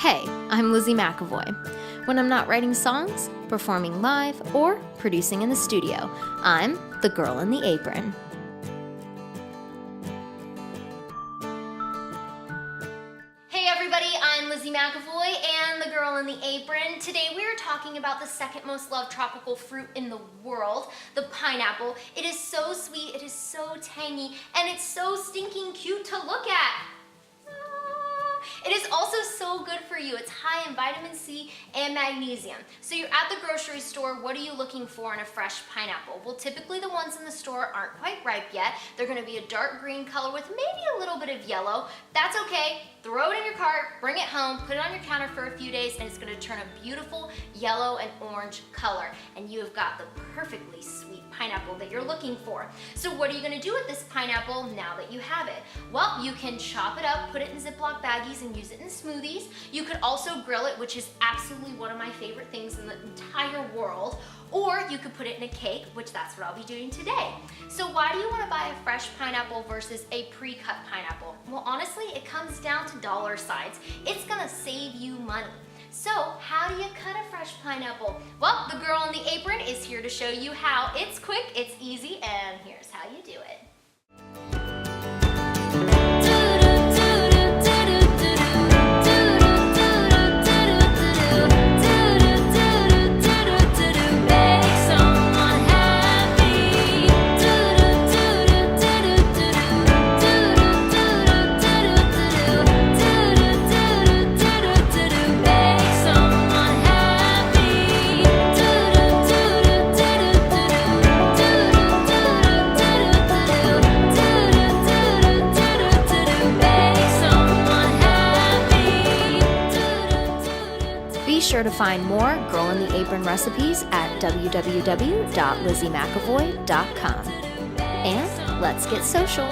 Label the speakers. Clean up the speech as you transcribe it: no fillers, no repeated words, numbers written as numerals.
Speaker 1: Hey, I'm Lizzy McAvoy. When I'm not writing songs, performing live, or producing in the studio, I'm the girl in the apron.
Speaker 2: Hey everybody, I'm Lizzy McAvoy and the girl in the apron. Today we are talking about the second most loved tropical fruit in the world, the pineapple. It is so sweet, it is so tangy, and it's so stinking cute to look at. It is also so good for you. It's high in vitamin C and magnesium. So you're at the grocery store, what are you looking for in a fresh pineapple? Well, typically the ones in the store aren't quite ripe yet. They're gonna be a dark green color with maybe a little bit of yellow. That's okay. Throw it in your cart, bring it home, put it on your counter for a few days, and it's gonna turn a beautiful yellow and orange color. And you have got the perfectly sweet pineapple that you're looking for. So what are you gonna do with this pineapple now that you have it? Well, you can chop it up, put it in Ziploc baggies, and use it in smoothies. You could also grill it, which is absolutely one of my favorite things in the entire world. Or you could put it in a cake, which that's what I'll be doing today. So why do you want to buy a fresh pineapple versus a pre-cut pineapple? Well, honestly, it comes down to dollar signs. It's gonna save you money. So how do you cut a fresh pineapple? Well, the girl in the apron is here to show you how. It's quick, it's easy, and here's how you do it.
Speaker 1: Be sure to find more Girl in the Apron recipes at www.lizzymcavoy.com. And let's get social.